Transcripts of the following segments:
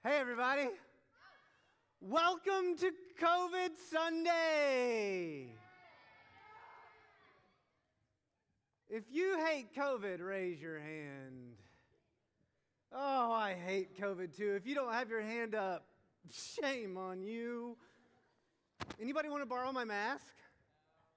Hey, everybody. Welcome to COVID Sunday. If you hate COVID, raise your hand. Oh, I hate COVID too. If you don't have your hand up, shame on you. Anybody want to borrow my mask?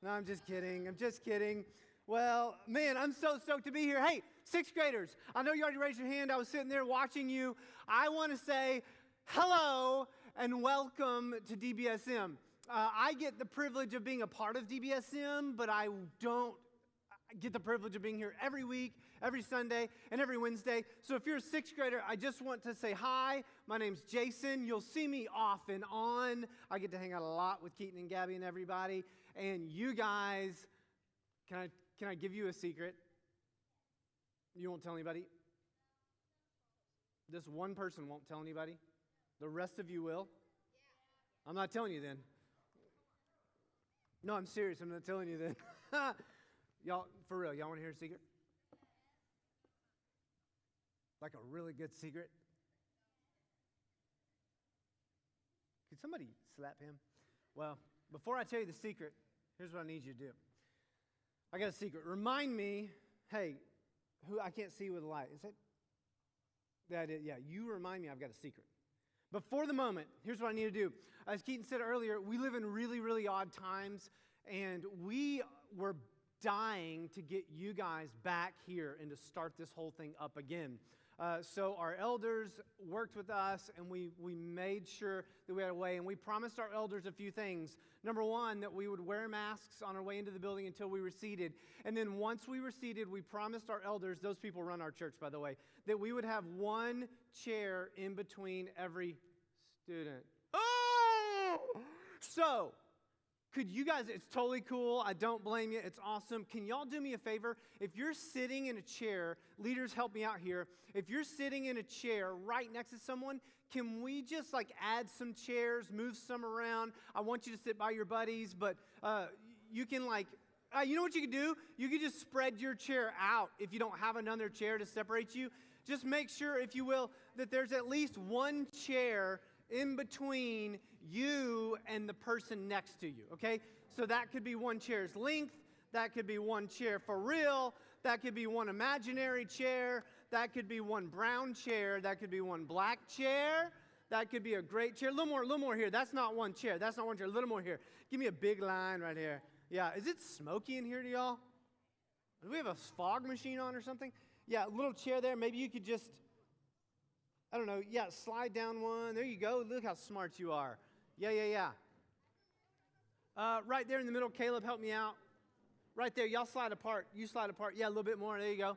No, I'm just kidding. Well, man, I'm so stoked to be here. Hey, sixth graders, I know you already raised your hand. I was sitting there watching you. I want to say hello and welcome to DBSM. I get the privilege of being a part of DBSM, but I don't get the privilege of being here every week, every Sunday, and every Wednesday. So if you're a sixth grader, I just want to say hi. My name's Jason. You'll see me off and on. I get to hang out a lot with Keaton and Gabby and everybody. And you guys, can I give you a secret? You won't tell anybody? This one person won't tell anybody? The rest of you will? I'm not telling you then. No, I'm serious. I'm not telling you then. Y'all, for real, y'all want to hear a secret? Like a really good secret? Could somebody slap him? Well, before I tell you the secret, here's what I need you to do. I got a secret. Remind me, hey, who I can't see with the light. Is it? Yeah, you remind me I've got a secret. But for the moment, here's what I need to do. As Keaton said earlier, we live in really, really odd times, and we were dying to get you guys back here and to start this whole thing up again. So our elders worked with us, and we made sure that we had a way, and we promised our elders a few things. Number one, that we would wear masks on our way into the building until we were seated. And then once we were seated, we promised our elders, those people run our church, by the way, that we would have one chair in between every student. Oh! So, could you guys, it's totally cool. I don't blame you. It's awesome. Can y'all do me a favor? If you're sitting in a chair, leaders help me out here. If you're sitting in a chair right next to someone, can we just add some chairs, move some around? I want you to sit by your buddies, but you can you know what you can do? You can just spread your chair out if you don't have another chair to separate you. Just make sure, if you will, that there's at least one chair in between you and the person next to you, okay? So that could be one chair's length, that could be one chair for real, that could be one imaginary chair, that could be one brown chair, that could be one black chair, that could be a great chair. A little more here. That's not one chair. That's not one chair. A little more here. Give me a big line right here. Yeah, is it smoky in here to y'all? Do we have a fog machine on or something? Yeah, a little chair there. Maybe you could just, I don't know, yeah, slide down one. There you go. Look how smart you are. Yeah. Right there in the middle, Caleb, help me out. Right there, y'all slide apart. You slide apart. Yeah, a little bit more. There you go.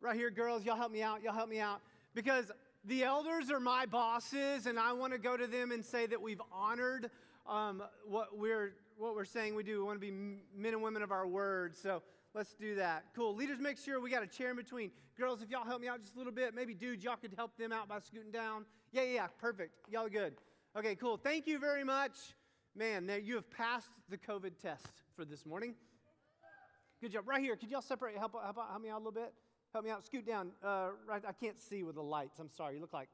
Right here, girls, y'all help me out. Because the elders are my bosses, and I want to go to them and say that we've honored what we're saying we do. We want to be men and women of our word. So let's do that. Cool. Leaders, make sure we got a chair in between. Girls, if y'all help me out just a little bit, maybe dudes, y'all could help them out by scooting down. Yeah, perfect. Y'all are good. Okay, cool. Thank you very much. Man, you have passed the COVID test for this morning. Good job. Right here, could y'all separate? Help me out a little bit? Help me out. Scoot down. Right. I can't see with the lights. I'm sorry. You look like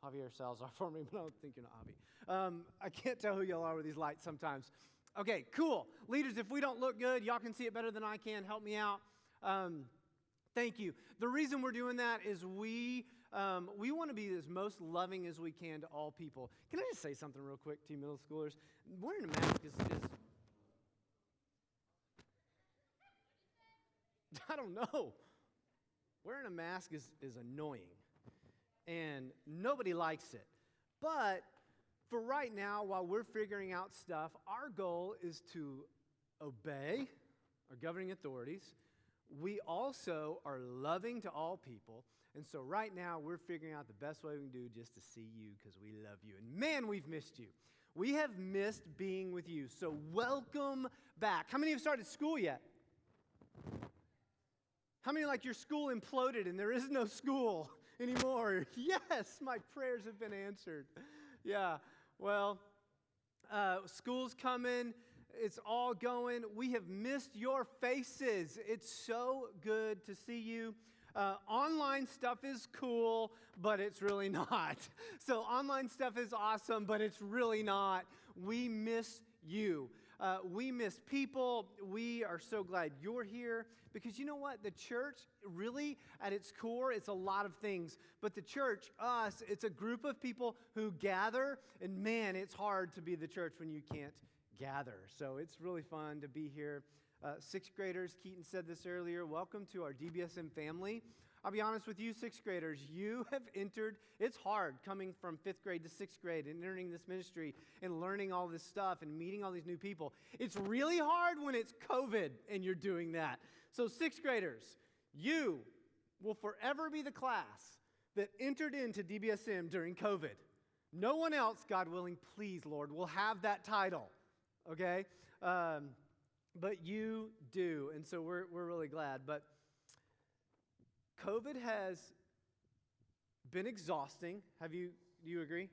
Javier Salazar for me, but I don't think you're not Javi. I can't tell who y'all are with these lights sometimes. Okay, cool. Leaders, if we don't look good, y'all can see it better than I can. Help me out. Thank you. The reason we're doing that is we want to be as most loving as we can to all people. Can I just say something real quick to you middle schoolers? Wearing a mask is I don't know. Wearing a mask is annoying, and nobody likes it. But for right now, while we're figuring out stuff, our goal is to obey our governing authorities. We also are loving to all people, and so right now we're figuring out the best way we can do just to see you because we love you. And man, we've missed you. We have missed being with you, so welcome back. How many have started school yet? How many your school imploded and there is no school anymore? Yes, my prayers have been answered. Yeah, well, school's coming. It's all going. We have missed your faces. It's so good to see you. Online stuff is cool, but it's really not. So online stuff is awesome, but it's really not. We miss you. We miss people. We are so glad you're here because you know what? The church, really, at its core, it's a lot of things. But the church, us, it's a group of people who gather. And man, it's hard to be the church when you can't gather. So it's really fun to be here. Sixth graders, Keaton said this earlier, welcome to our DBSM family. I'll be honest with you, sixth graders, you have entered, it's hard coming from fifth grade to sixth grade and entering this ministry and learning all this stuff and meeting all these new people. It's really hard when it's COVID and you're doing that. So sixth graders, you will forever be the class that entered into DBSM during COVID. No one else, God willing, please, Lord, will have that title, okay? But you do, and so we're really glad. But COVID has been exhausting. Do you agree?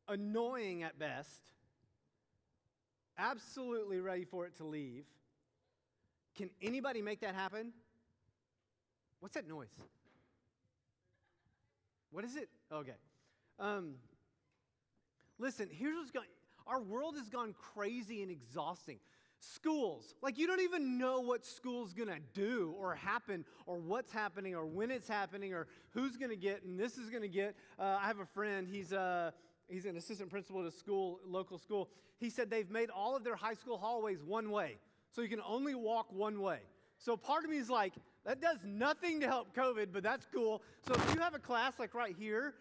Annoying at best. Absolutely ready for it to leave. Can anybody make that happen? What's that noise? What is it? Okay. Listen, here's what's going on. Our world has gone crazy and exhausting. Schools, like you don't even know what school's going to do or happen or what's happening or when it's happening or who's going to get and this is going to get. I have a friend, he's an assistant principal at a school, local school. He said they've made all of their high school hallways one way, so you can only walk one way. So part of me is like, that does nothing to help COVID, but that's cool. So if you have a class like right here,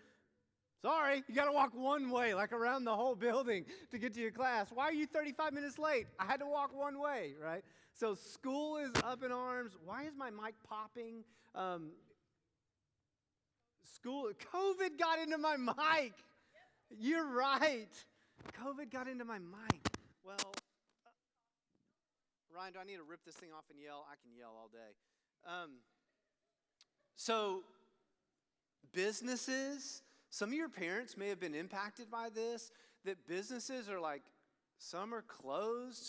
sorry, you got to walk one way, like around the whole building to get to your class. Why are you 35 minutes late? I had to walk one way, right? So school is up in arms. Why is my mic popping? COVID got into my mic. You're right. COVID got into my mic. Well, Ryan, do I need to rip this thing off and yell? I can yell all day. So businesses, some of your parents may have been impacted by this, that businesses are like, some are closed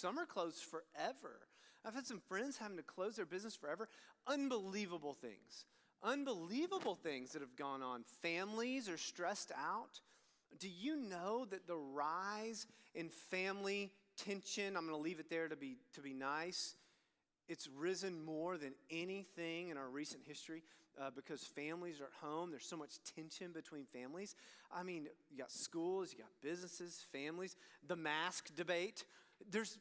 forever. I've had some friends having to close their business forever. Unbelievable things that have gone on. Families are stressed out. Do you know that the rise in family tension, I'm going to leave it there to be nice, it's risen more than anything in our recent history because families are at home. There's so much tension between families. I mean, you got schools, you got businesses, families, the mask debate. There's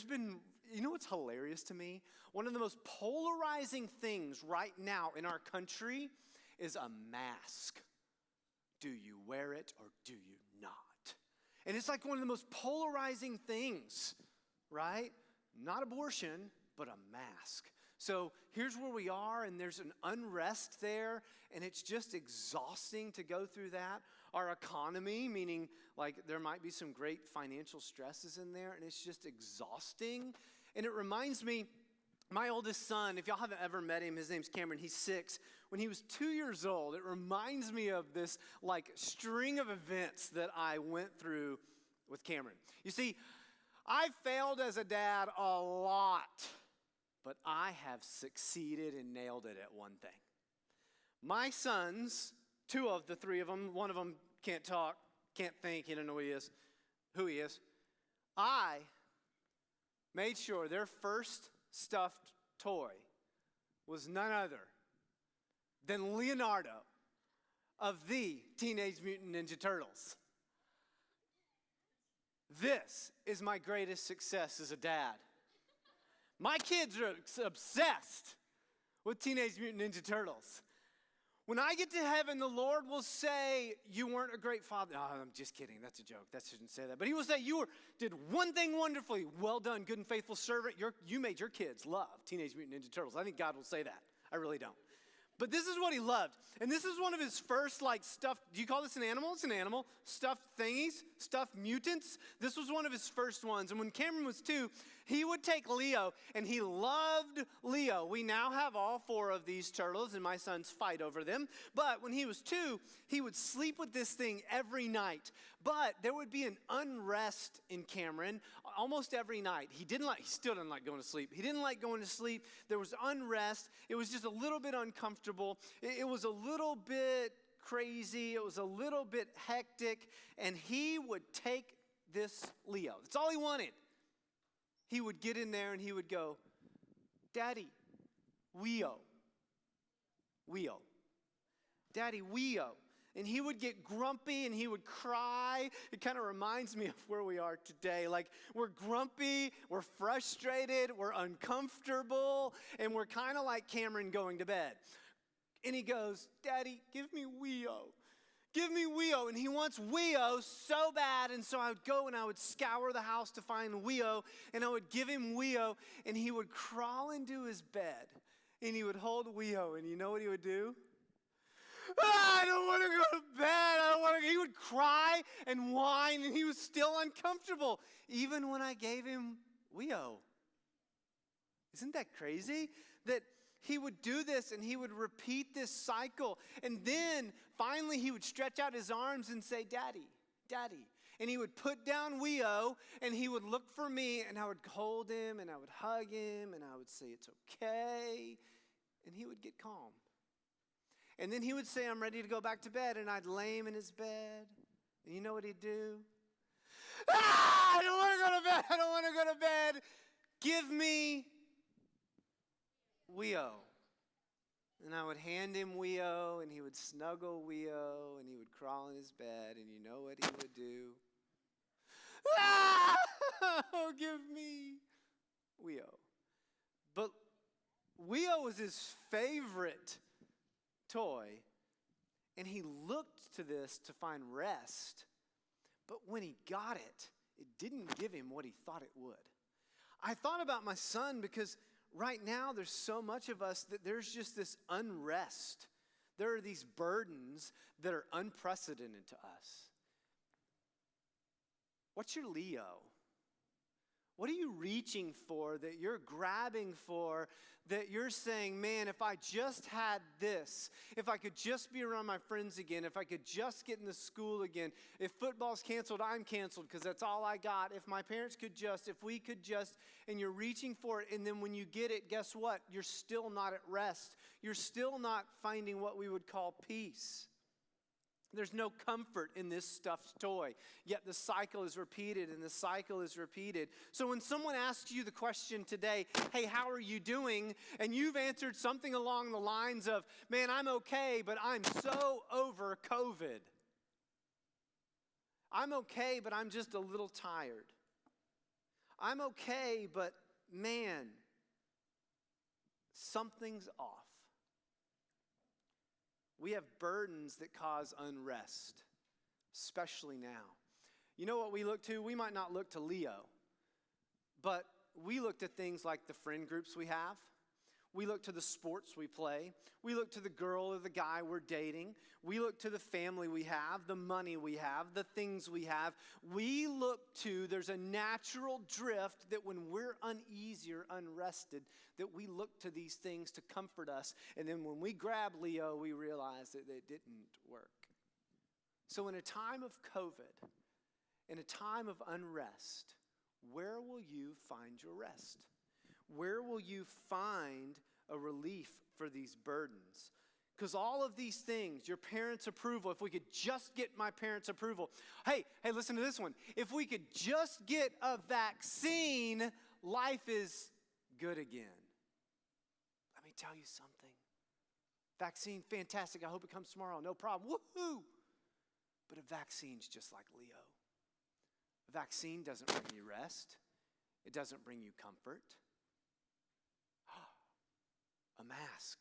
been, you know what's hilarious to me? One of the most polarizing things right now in our country is a mask. Do you wear it or do you not? And it's like one of the most polarizing things, right? Not abortion, but a mask. So here's where we are, and there's an unrest there, and it's just exhausting to go through that. Our economy, meaning like there might be some great financial stresses in there, and it's just exhausting. And it reminds me, my oldest son, if y'all haven't ever met him, his name's Cameron, he's 6. When he was 2 years old, it reminds me of this like string of events that I went through with Cameron. You see, I failed as a dad a lot, but I have succeeded and nailed it at one thing. My sons, 2 of the 3 of them, one of them can't talk, can't think, he doesn't know who he is. I made sure their first stuffed toy was none other than Leonardo of the Teenage Mutant Ninja Turtles. This is my greatest success as a dad. My kids are obsessed with Teenage Mutant Ninja Turtles. When I get to heaven, the Lord will say, you weren't a great father. No, I'm just kidding. That's a joke. That shouldn't say that. But he will say, did one thing wonderfully. Well done, good and faithful servant. You made your kids love Teenage Mutant Ninja Turtles. I think God will say that. I really don't. But this is what he loved. And this is one of his first stuffed, do you call this an animal? It's an animal. Stuffed thingies, stuffed mutants. This was one of his first ones. And when Cameron was 2, he would take Leo, and he loved Leo. We now have all 4 of these turtles, and my sons fight over them. But when he was 2, he would sleep with this thing every night. But there would be an unrest in Cameron almost every night. He still didn't like going to sleep. He didn't like going to sleep. There was unrest. It was just a little bit uncomfortable. It was a little bit crazy. It was a little bit hectic. And he would take this Leo. That's all he wanted. He would get in there and he would go, Daddy, Weo. Weo. Daddy, Weo. And he would get grumpy and he would cry. It kind of reminds me of where we are today. Like, we're grumpy, we're frustrated, we're uncomfortable, and we're kind of like Cameron going to bed. And he goes, Daddy, give me Weo. Give me Weo. And he wants Weo so bad. And so I would go and I would scour the house to find Weo. And I would give him Weo. And he would crawl into his bed. And he would hold Weo. And you know what he would do? I don't want to go to bed. I don't want to. He would cry and whine, and he was still uncomfortable, even when I gave him Weo. Isn't that crazy? That he would do this, and he would repeat this cycle. And then, finally, he would stretch out his arms and say, Daddy, Daddy. And he would put down Weo, and he would look for me, and I would hold him, and I would hug him, and I would say, it's okay. And he would get calm. And then he would say, I'm ready to go back to bed. And I'd lay him in his bed. And you know what he'd do? I don't want to go to bed. I don't want to go to bed. Give me Weo. And I would hand him Weo. And he would snuggle Weo. And he would crawl in his bed. And you know what he would do? Oh, give me Weo. But Weo was his favorite toy, and he looked to this to find rest, but when he got it, it didn't give him what he thought it would. I thought about my son because right now there's so much of us that there's just this unrest. There are these burdens that are unprecedented to us. What's your Leo? What are you reaching for, that you're grabbing for, that you're saying, man, if I just had this, if I could just be around my friends again, if I could just get into school again, if football's canceled, I'm canceled because that's all I got. If my parents could just, if we could just, and you're reaching for it, and then when you get it, guess what? You're still not at rest. You're still not finding what we would call peace. There's no comfort in this stuffed toy, yet the cycle is repeated and the cycle is repeated. So when someone asks you the question today, hey, how are you doing? And you've answered something along the lines of, man, I'm okay, but I'm so over COVID. I'm okay, but I'm just a little tired. I'm okay, but man, something's off. We have burdens that cause unrest, especially now. You know what we look to? We might not look to Leo, but we look to things like the friend groups we have. We look to the sports we play. We look to the girl or the guy we're dating. We look to the family we have, the money we have, the things we have. We look to, there's a natural drift that when we're uneasy or unrested, that we look to these things to comfort us. And then when we grab Leo, we realize that it didn't work. So in a time of COVID, in a time of unrest, where will you find your rest? Where will you find a relief for these burdens? Because all of these things, your parents' approval, if we could just get my parents' approval. Hey, listen to this one. If we could just get a vaccine, life is good again. Let me tell you something. Vaccine, fantastic. I hope it comes tomorrow. No problem. Woohoo! But a vaccine's just like Leo. A vaccine doesn't bring you rest. It doesn't bring you comfort. A mask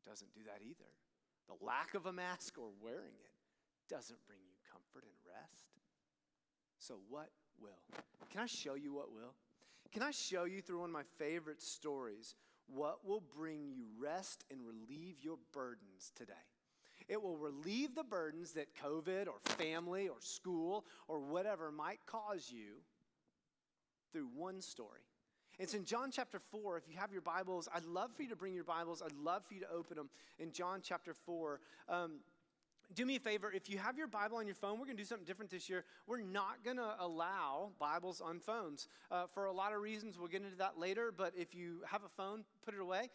doesn't do that either. The lack of a mask or wearing it doesn't bring you comfort and rest. So what will? Can I show you what will? Can I show you through one of my favorite stories what will bring you rest and relieve your burdens today? It will relieve the burdens that COVID or family or school or whatever might cause you through one story. It's in John chapter 4. If you have your Bibles, I'd love for you to bring your Bibles. I'd love for you to open them in John chapter 4. do me a favor, if you have your Bible on your phone, we're going to do something different this year. We're not going to allow Bibles on phones for a lot of reasons. We'll get into that later, but if you have a phone, put it away.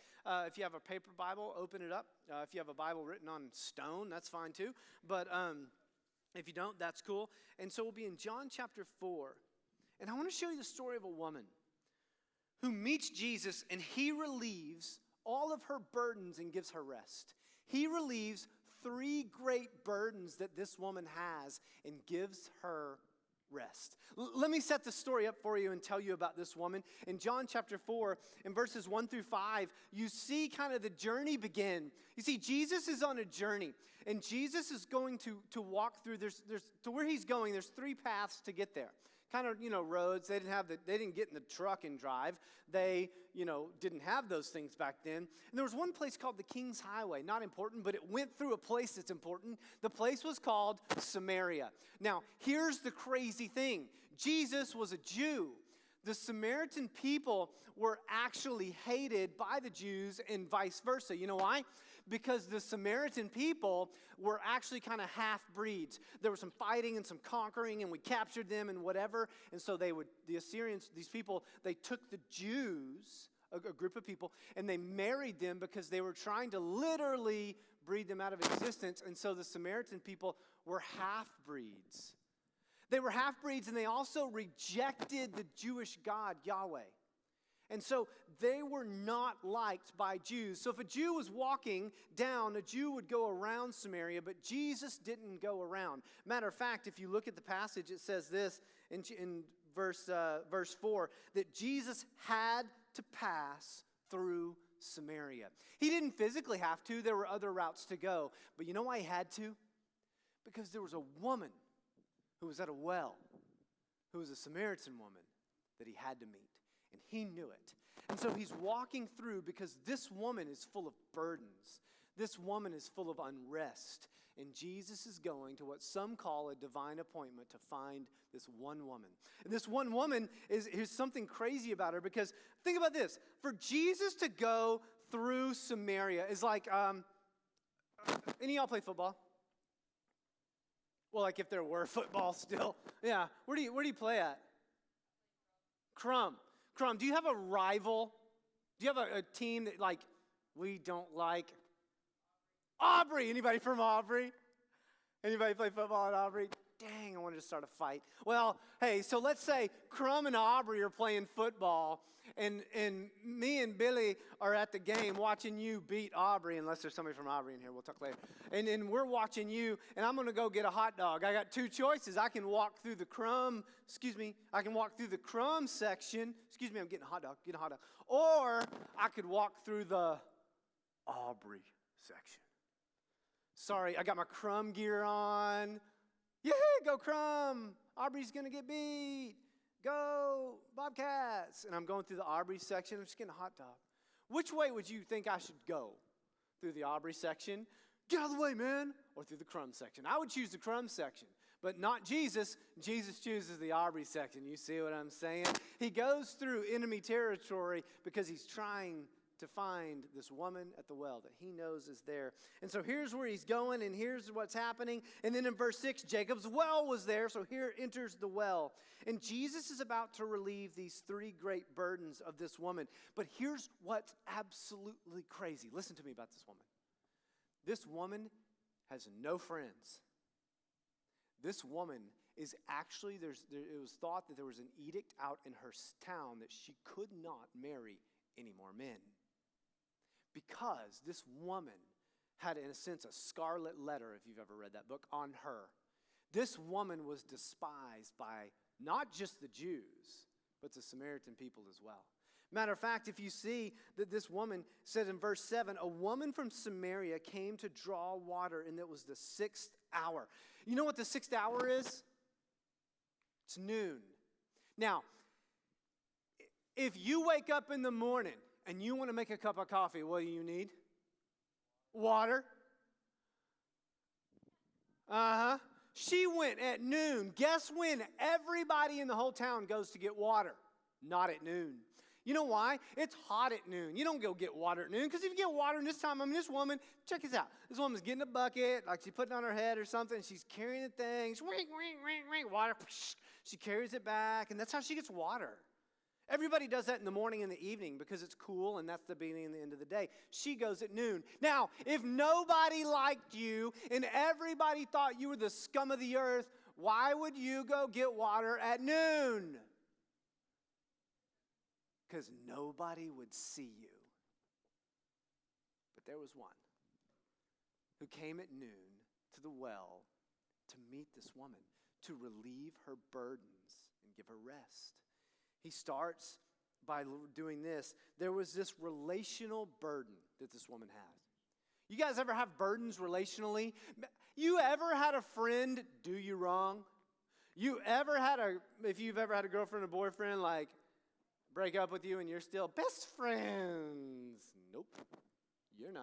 If you have a paper Bible, open it up. If you have a Bible written on stone, that's fine too. But if you don't, that's cool. And so we'll be in John chapter 4. And I want to show you the story of a woman who meets Jesus, and he relieves all of her burdens and gives her rest. He relieves 3 great burdens that this woman has and gives her rest. Let me set the story up for you and tell you about this woman. In John chapter 4, in verses 1 through 5, you see kind of the journey begin. You see, Jesus is on a journey, and Jesus is going to walk through. There's to where he's going, there's 3 paths to get there. Kind of, roads. They didn't get in the truck and drive. They, didn't have those things back then. And there was one place called the King's Highway. Not important, but it went through a place that's important. The place was called Samaria. Now, here's the crazy thing. Jesus was a Jew. The Samaritan people were actually hated by the Jews and vice versa. You know why? Because the Samaritan people were actually kind of half-breeds. There was some fighting and some conquering, and we captured them and whatever. And so the Assyrians, these people, they took the Jews, a group of people, and they married them because they were trying to literally breed them out of existence. And so the Samaritan people were half-breeds. They were half-breeds, and they also rejected the Jewish God, Yahweh. And so they were not liked by Jews. So if a Jew was walking down, a Jew would go around Samaria, but Jesus didn't go around. Matter of fact, if you look at the passage, it says this in verse 4, that Jesus had to pass through Samaria. He didn't physically have to. There were other routes to go. But you know why he had to? Because there was a woman who was at a well, who was a Samaritan woman that he had to meet. And he knew it. And so he's walking through because this woman is full of burdens. This woman is full of unrest. And Jesus is going to what some call a divine appointment to find this one woman. And this one woman, here's something crazy about her, because think about this. For Jesus to go through Samaria is like, any of y'all play football? Well, like if there were football still. Yeah. Where do you play at? Crumb, do you have a rival? Do you have a team that, like, we don't like? Aubrey. Anybody from Aubrey? Anybody play football at Aubrey? Dang, I wanted to start a fight. Well, hey, so let's say Crum and Aubrey are playing football, and me and Billy are at the game watching you beat Aubrey, unless there's somebody from Aubrey in here. We'll talk later. And we're watching you, and I'm going to go get a hot dog. I got 2 choices. I can walk through the Crum section. I'm getting a hot dog. Or I could walk through the Aubrey section. Sorry, I got my Crum gear on. Yeah, go Crum. Aubrey's going to get beat. Go Bobcats. And I'm going through the Aubrey section. I'm just getting a hot dog. Which way would you think I should go? Through the Aubrey section? Get out of the way, man. Or through the Crum section? I would choose the Crum section. But not Jesus. Jesus chooses the Aubrey section. You see what I'm saying? He goes through enemy territory because he's trying to find this woman at the well that he knows is there. And so here's where he's going, and here's what's happening. And then in verse 6, Jacob's well was there, so here enters the well. And Jesus is about to relieve these 3 great burdens of this woman. But here's what's absolutely crazy. Listen to me about this woman. This woman has no friends. This woman is actually, it was thought that there was an edict out in her town that she could not marry any more men. Because this woman had, in a sense, a scarlet letter, if you've ever read that book, on her. This woman was despised by not just the Jews, but the Samaritan people as well. Matter of fact, if you see that this woman said in verse 7, a woman from Samaria came to draw water, and it was the 6th hour. You know what the 6th hour is? It's noon. Now, if you wake up in the morning and you want to make a cup of coffee, what do you need? Water. She went at noon. Guess when everybody in the whole town goes to get water? Not at noon. You know why? It's hot at noon. You don't go get water at noon, because if you get water in this time, this woman, check this out. This woman's getting a bucket, like she's putting it on her head or something, and she's carrying the thing. Water. She carries it back, and that's how she gets water. Everybody does that in the morning and the evening because it's cool, and that's the beginning and the end of the day. She goes at noon. Now, if nobody liked you and everybody thought you were the scum of the earth, why would you go get water at noon? Because nobody would see you. But there was one who came at noon to the well to meet this woman, to relieve her burdens and give her rest. He starts by doing this. There was this relational burden that this woman had. You guys ever have burdens relationally? You ever had a friend do you wrong? If you've ever had a girlfriend or boyfriend, like, break up with you and you're still best friends? Nope, you're not.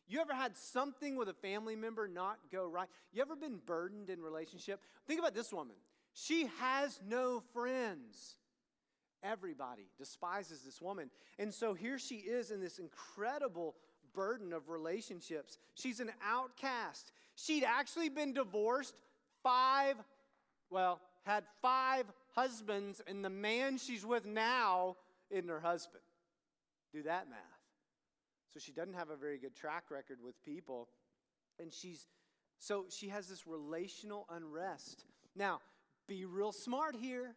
You ever had something with a family member not go right? You ever been burdened in relationship? Think about this woman. She has no friends. Everybody despises this woman. And so here she is in this incredible burden of relationships. She's an outcast. She'd actually been divorced had 5 husbands, and the man she's with now isn't her husband. Do that math. So she doesn't have a very good track record with people. And she has this relational unrest. Now, be real smart here.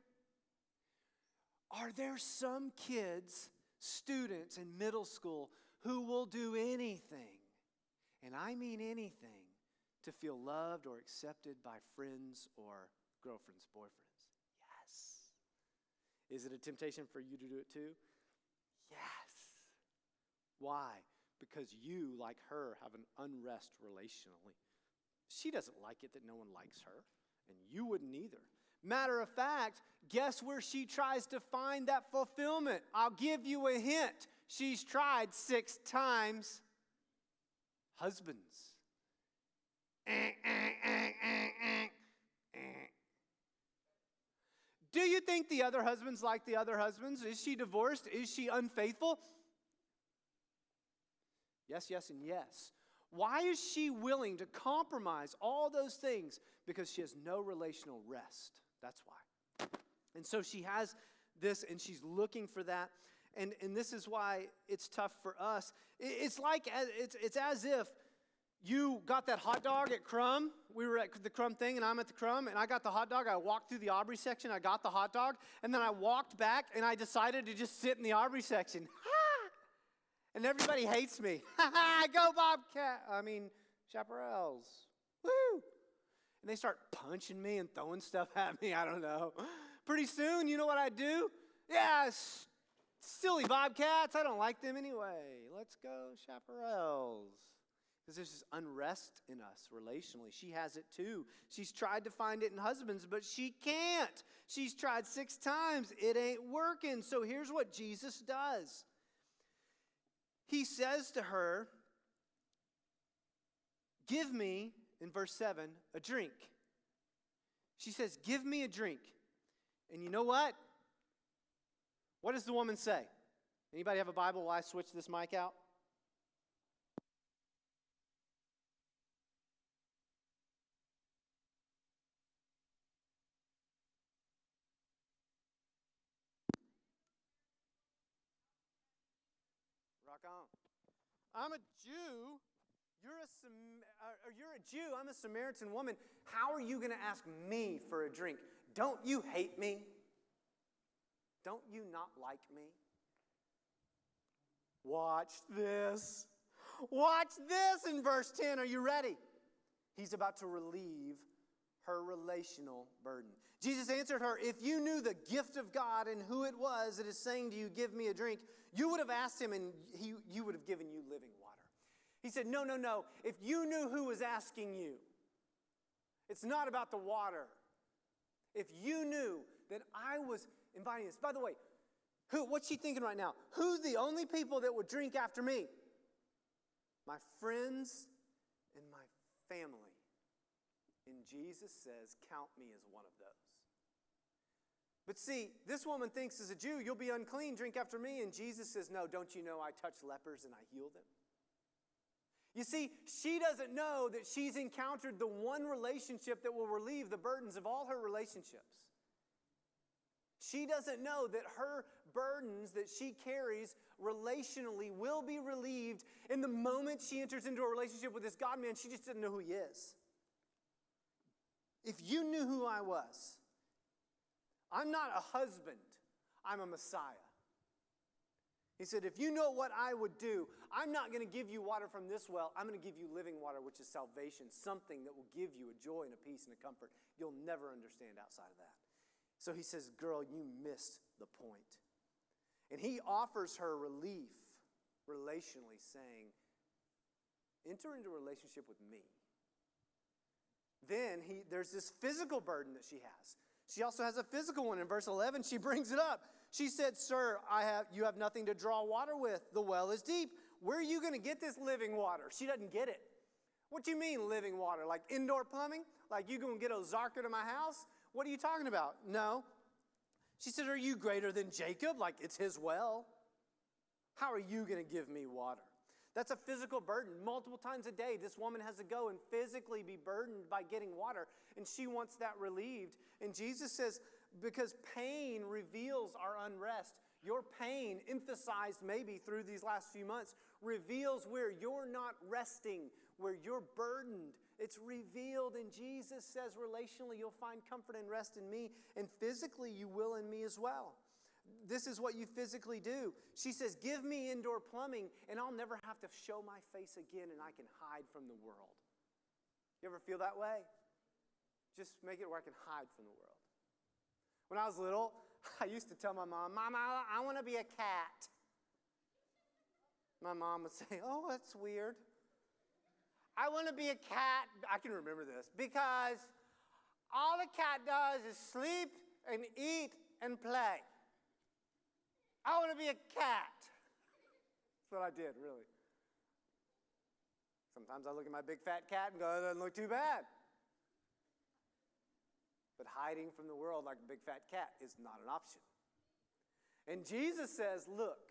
Are there some kids, students in middle school, who will do anything, and I mean anything, to feel loved or accepted by friends or girlfriends, boyfriends? Yes. Is it a temptation for you to do it too? Yes. Why? Because you, like her, have an unrest relationally. She doesn't like it that no one likes her, and you wouldn't either. Matter of fact, guess where she tries to find that fulfillment? I'll give you a hint. She's tried 6 times. Husbands. Do you think the other husbands like the other husbands? Is she divorced? Is she unfaithful? Yes, yes, and yes. Why is she willing to compromise all those things? Because she has no relational rest. That's why. And so she has this, and she's looking for that. And this is why it's tough for us. It's as if you got that hot dog at Crumb. We were at the Crumb thing, and I'm at the Crumb, and I got the hot dog. I walked through the Aubrey section. I got the hot dog, and then I walked back, and I decided to just sit in the Aubrey section. And everybody hates me. Go Chaparrals. Woo! And they start punching me and throwing stuff at me. I don't know. Pretty soon, you know what I do? Yeah, silly Bobcats. I don't like them anyway. Let's go Chaparrals. Because there's this unrest in us relationally. She has it too. She's tried to find it in husbands, but she can't. She's tried 6 times. It ain't working. So here's what Jesus does. He says to her, give me, in verse 7, a drink. She says, give me a drink. And you know what? What does the woman say? Anybody have a Bible while I switch this mic out? Rock on. I'm a Jew. You're a Jew. I'm a Samaritan woman. How are you going to ask me for a drink? Don't you hate me? Don't you not like me? Watch this. Watch this in verse 10. Are you ready? He's about to relieve her relational burden. Jesus answered her, if you knew the gift of God and who it was that is saying to you, give me a drink, you would have asked him and he would have given you living water. He said, no. If you knew who was asking you, it's not about the water. If you knew that I was inviting this. By the way, what's she thinking right now? Who's the only people that would drink after me? My friends and my family. And Jesus says, count me as one of those. But see, this woman thinks as a Jew, you'll be unclean, drink after me. And Jesus says, no, don't you know I touch lepers and I heal them? You see, she doesn't know that she's encountered the one relationship that will relieve the burdens of all her relationships. She doesn't know that her burdens that she carries relationally will be relieved in the moment she enters into a relationship with this God-man. She just didn't know who he is. If you knew who I was, I'm not a husband, I'm a Messiah. He said, if you know what I would do, I'm not going to give you water from this well. I'm going to give you living water, which is salvation, something that will give you a joy and a peace and a comfort you'll never understand outside of that. So he says, girl, you missed the point. And he offers her relief relationally, saying, enter into a relationship with me. Then there's this physical burden that she has. She also has a physical one. In verse 11, she brings it up. She said, sir, you have nothing to draw water with. The well is deep. Where are you going to get this living water? She doesn't get it. What do you mean living water? Like indoor plumbing? Like you going to get Ozarka to my house? What are you talking about? No. She said, are you greater than Jacob? Like it's his well. How are you going to give me water? That's a physical burden. Multiple times a day, this woman has to go and physically be burdened by getting water, and she wants that relieved. And Jesus says, because pain reveals our unrest. Your pain, emphasized maybe through these last few months, reveals where you're not resting, where you're burdened. It's revealed, and Jesus says relationally you'll find comfort and rest in me, and physically you will in me as well. This is what you physically do. She says, give me indoor plumbing, and I'll never have to show my face again, and I can hide from the world. You ever feel that way? Just make it where I can hide from the world. When I was little, I used to tell my mom, Mama, I want to be a cat. My mom would say, oh, that's weird. I want to be a cat. I can remember this. Because all a cat does is sleep and eat and play. I want to be a cat. That's what I did, really. Sometimes I look at my big fat cat and go, it doesn't look too bad. But hiding from the world like a big fat cat is not an option. And Jesus says, look,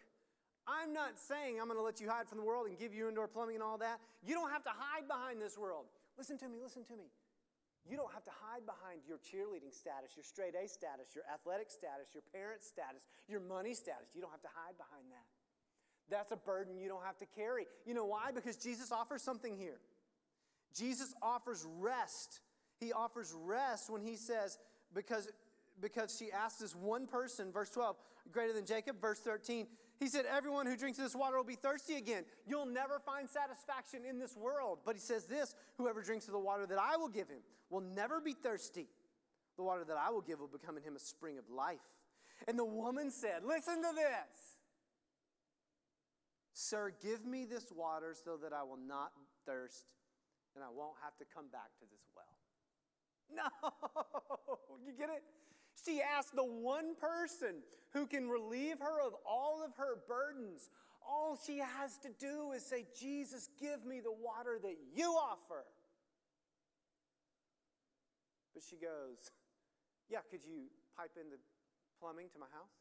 I'm not saying I'm going to let you hide from the world and give you indoor plumbing and all that. You don't have to hide behind this world. Listen to me, listen to me. You don't have to hide behind your cheerleading status, your straight A status, your athletic status, your parent status, your money status. You don't have to hide behind that. That's a burden you don't have to carry. You know why? Because Jesus offers something here. Jesus offers rest. He offers rest when he says, because she asked this one person, verse 12, greater than Jacob, verse 13, he said, everyone who drinks this water will be thirsty again. You'll never find satisfaction in this world. But he says this, whoever drinks of the water that I will give him will never be thirsty. The water that I will give will become in him a spring of life. And the woman said, listen to this. Sir, give me this water so that I will not thirst and I won't have to come back to this well. No, you get it? She asked the one person who can relieve her of all of her burdens. All she has to do is say, Jesus, give me the water that you offer. But she goes, yeah, could you pipe in the plumbing to my house?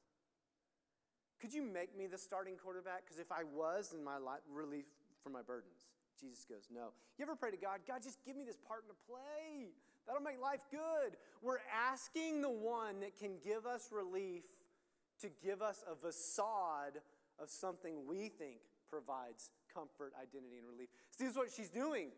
Could you make me the starting quarterback? Because if I was, then my life relief from my burdens. Jesus goes, no. You ever pray to God, God, just give me this part in the play. That'll make life good. We're asking the one that can give us relief to give us a facade of something we think provides comfort, identity, and relief. See, this is what she's doing.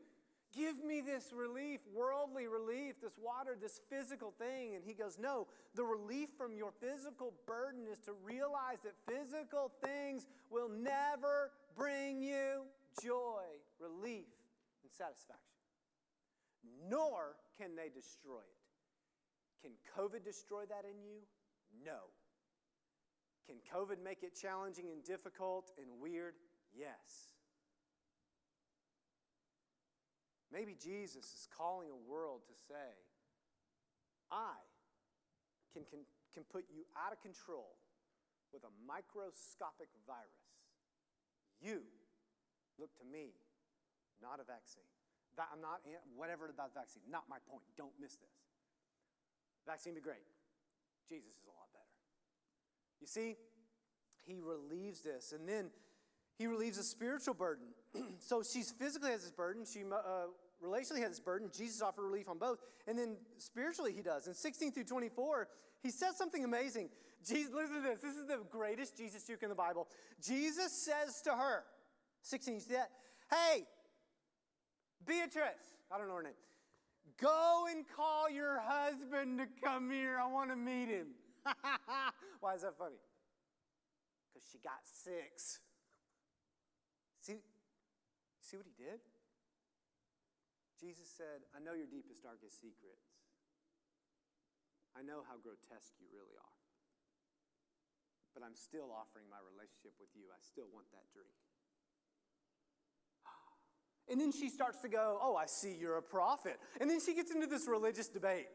Give me this relief, worldly relief, this water, this physical thing. And he goes, no, the relief from your physical burden is to realize that physical things will never bring you joy, relief, and satisfaction. Nor can they destroy it. Can COVID destroy that in you? No. Can COVID make it challenging and difficult and weird? Yes. Maybe Jesus is calling a world to say, I can put you out of control with a microscopic virus. You look to me, not a vaccine. I'm not, whatever about vaccine, not my point. Don't miss this. Vaccine be great. Jesus is a lot better. You see, he relieves this, and then he relieves a spiritual burden. So she physically has this burden. She relationally has this burden. Jesus offered relief on both. And then spiritually he does. In 16 through 24, he says something amazing. Jesus, listen to this. This is the greatest Jesus juke in the Bible. Jesus says to her, 16, you see that? Hey, Beatrice, I don't know her name. Go and call your husband to come here. I want to meet him. Why is that funny? Because she got 6. See what he did? Jesus said, I know your deepest, darkest secrets. I know how grotesque you really are. But I'm still offering my relationship with you. I still want that drink. And then she starts to go, oh, I see you're a prophet. And then she gets into this religious debate.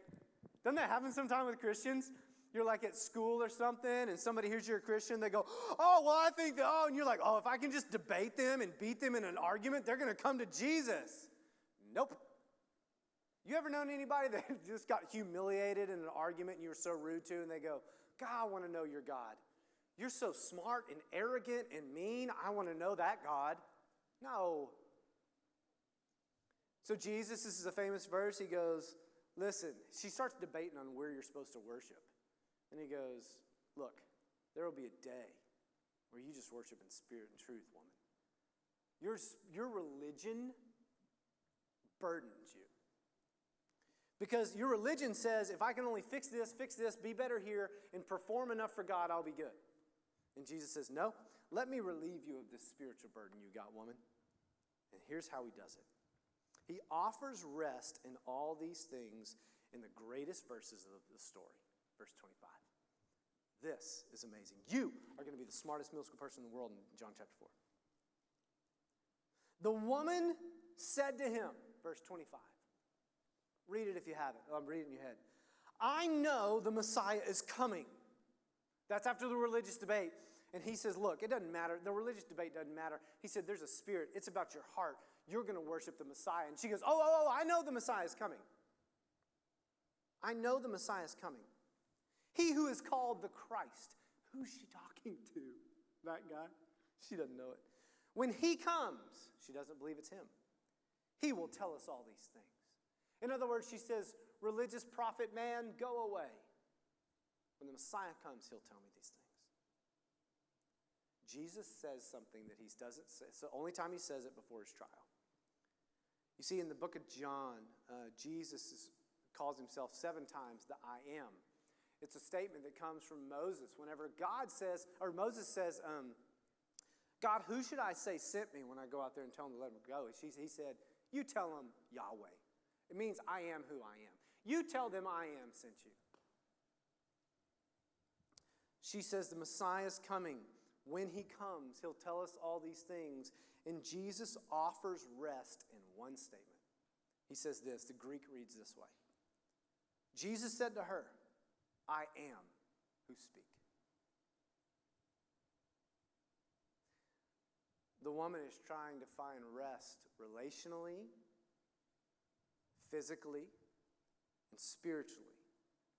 Doesn't that happen sometime with Christians? You're like at school or something, and somebody hears you're a Christian. They go, oh, well, I think that, oh, and you're like, oh, if I can just debate them and beat them in an argument, they're going to come to Jesus. Nope. You ever known anybody that just got humiliated in an argument and you were so rude to, and they go, God, I want to know your God. You're so smart and arrogant and mean. I want to know that God. No. So Jesus, this is a famous verse. He goes, listen, she starts debating on where you're supposed to worship. And he goes, look, there will be a day where you just worship in spirit and truth, woman. Your religion burdens you. Because your religion says, if I can only fix this, be better here, and perform enough for God, I'll be good. And Jesus says, no, let me relieve you of this spiritual burden you got, woman. And here's how he does it. He offers rest in all these things in the greatest verses of the story. Verse 25. This is amazing. You are going to be the smartest middle school person in the world in John chapter 4. The woman said to him, verse 25. Read it if you have it. I'm reading it in your head. I know the Messiah is coming. That's after the religious debate. And he says, look, it doesn't matter. The religious debate doesn't matter. He said, there's a spirit. It's about your heart. You're going to worship the Messiah. And she goes, oh, I know the Messiah is coming. I know the Messiah is coming. He who is called the Christ. Who's she talking to? That guy? She doesn't know it. When he comes, she doesn't believe it's him. He will tell us all these things. In other words, she says, religious prophet man, go away. When the Messiah comes, he'll tell me these things. Jesus says something that he doesn't say. It's the only time he says it before his trial. You see, in the book of John, Jesus calls himself 7 times the I am. It's a statement that comes from Moses. Whenever Moses says, God, who should I say sent me when I go out there and tell him to let him go? He said, you tell them Yahweh. It means I am who I am. You tell them I am sent you. She says the Messiah is coming. When he comes, he'll tell us all these things. And Jesus offers rest in one statement. He says this, the Greek reads this way. Jesus said to her, I am who speak. The woman is trying to find rest relationally, physically, and spiritually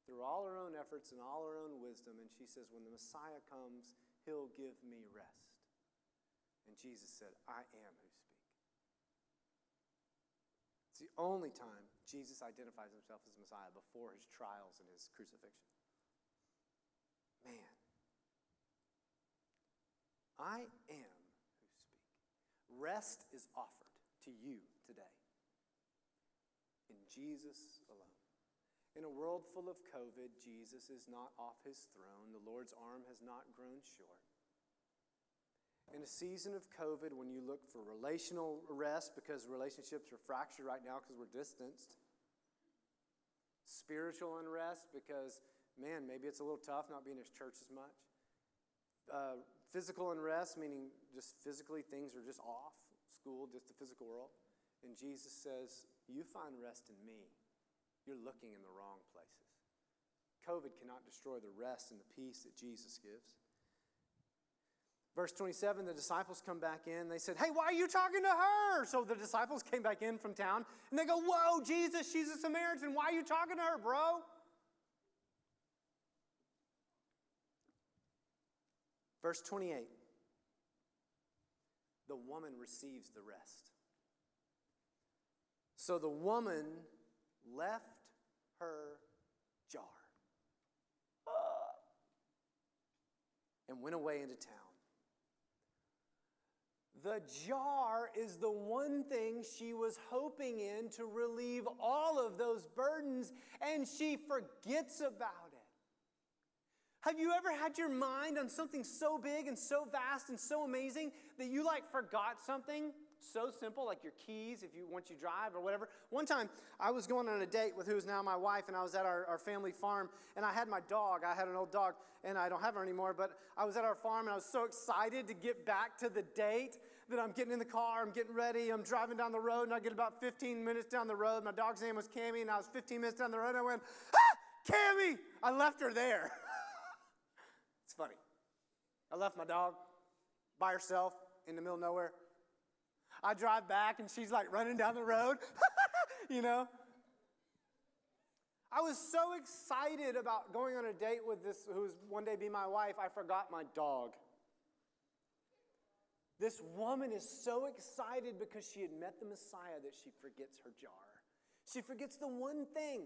through all her own efforts and all her own wisdom. And she says, when the Messiah comes, he'll give me rest. And Jesus said, I am who speak. It's the only time Jesus identifies himself as Messiah before his trials and his crucifixion. Man, I am who speak. Rest is offered to you today in Jesus alone. In a world full of COVID, Jesus is not off his throne. The Lord's arm has not grown short. In a season of COVID, when you look for relational rest because relationships are fractured right now because we're distanced, spiritual unrest because, man, maybe it's a little tough not being at church as much, physical unrest, meaning just physically things are just off, school, just the physical world, and Jesus says, you find rest in me. You're looking in the wrong places. COVID cannot destroy the rest and the peace that Jesus gives. Verse 27, the disciples come back in. They said, hey, why are you talking to her? So the disciples came back in from town, and they go, whoa, Jesus, she's a Samaritan. Why are you talking to her, bro? Verse 28. The woman receives the rest. So the woman left her jar and went away into town. The jar is the one thing she was hoping in to relieve all of those burdens, and she forgets about it. Have you ever had your mind on something so big and so vast and so amazing that you forgot something so simple, like your keys once you drive or whatever? One time I was going on a date with who's now my wife, and I was at our family farm, and I had my dog. I had an old dog, and I don't have her anymore, but I was at our farm, and I was so excited to get back to the date that I'm getting in the car, I'm getting ready, I'm driving down the road, and I get about 15 minutes down the road. My dog's name was Cammie, and I was 15 minutes down the road, and I went, Cammie! I left her there. It's funny. I left my dog by herself in the middle of nowhere. I drive back, and she's running down the road, you know. I was so excited about going on a date with this who was one day be my wife, I forgot my dog. This woman is so excited because she had met the Messiah that she forgets her jar. She forgets the one thing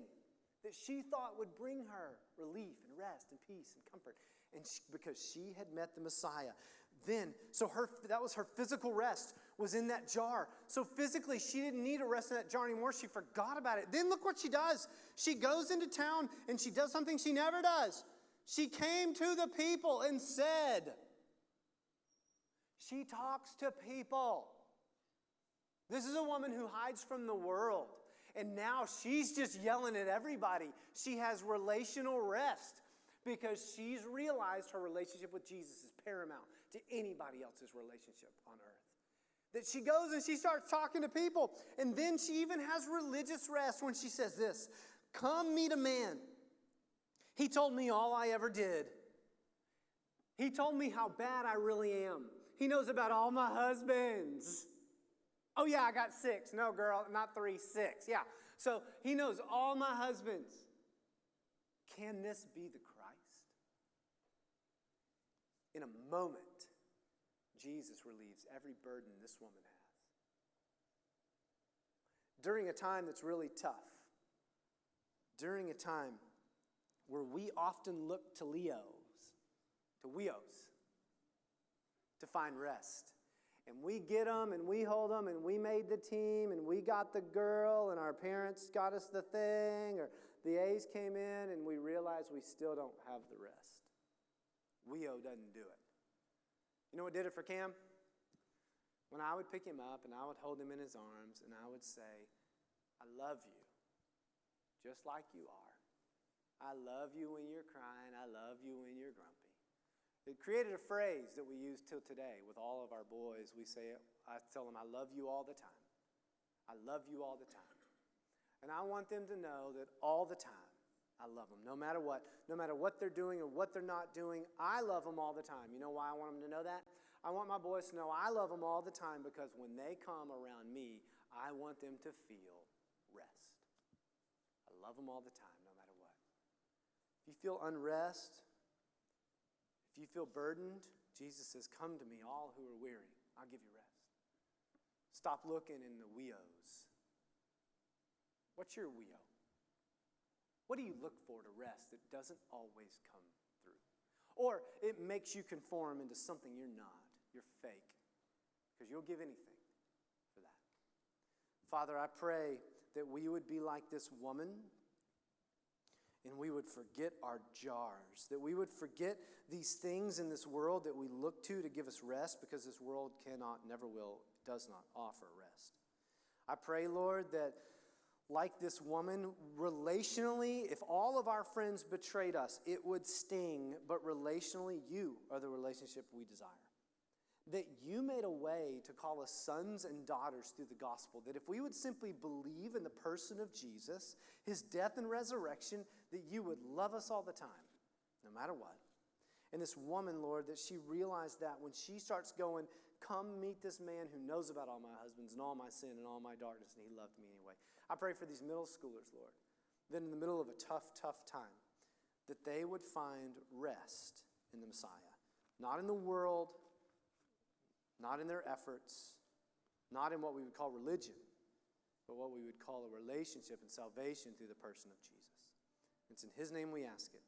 that she thought would bring her relief and rest and peace and comfort. And because she had met the Messiah. That was her physical rest was in that jar. So physically, she didn't need to rest in that jar anymore. She forgot about it. Then look what she does. She goes into town and she does something she never does. She came to the people and said, she talks to people. This is a woman who hides from the world. And now she's just yelling at everybody. She has relational rest because she's realized her relationship with Jesus is paramount to anybody else's relationship on earth. That she goes and she starts talking to people. And then she even has religious rest when she says this, come meet a man. He told me all I ever did. He told me how bad I really am. He knows about all my husbands. Oh yeah, I got 6. No, girl, not 3, 6. Yeah. So he knows all my husbands. Can this be the Christ? In a moment, Jesus relieves every burden this woman has. During a time that's really tough, during a time where we often look to weos, to find rest. And we get them and we hold them and we made the team and we got the girl and our parents got us the thing or the A's came in and we realize we still don't have the rest. Weo doesn't do it. You know what did it for Cam? When I would pick him up and I would hold him in his arms and I would say, I love you just like you are. I love you when you're crying. I love you when you're grumpy. It created a phrase that we use till today with all of our boys. We say it, I tell them, I love you all the time. I love you all the time. And I want them to know that all the time, I love them. No matter what they're doing or what they're not doing, I love them all the time. You know why I want them to know that? I want my boys to know I love them all the time because when they come around me, I want them to feel rest. I love them all the time, no matter what. If you feel unrest, if you feel burdened, Jesus says, come to me, all who are weary. I'll give you rest. Stop looking in the weos. What's your weo? What do you look for to rest that doesn't always come through? Or it makes you conform into something you're not. You're fake. Because you'll give anything for that. Father, I pray that we would be like this woman and we would forget our jars, that we would forget these things in this world that we look to give us rest because this world cannot, never will, does not offer rest. I pray, Lord, that like this woman, relationally, if all of our friends betrayed us, it would sting, but relationally, you are the relationship we desire. That you made a way to call us sons and daughters through the gospel, that if we would simply believe in the person of Jesus, his death and resurrection, that you would love us all the time, no matter what. And this woman, Lord, that she realized that when she starts going, come meet this man who knows about all my husbands and all my sin and all my darkness, and he loved me anyway. I pray for these middle schoolers, Lord, that in the middle of a tough, tough time, that they would find rest in the Messiah. Not in the world, not in their efforts, not in what we would call religion, but what we would call a relationship and salvation through the person of Jesus. It's in his name we ask it.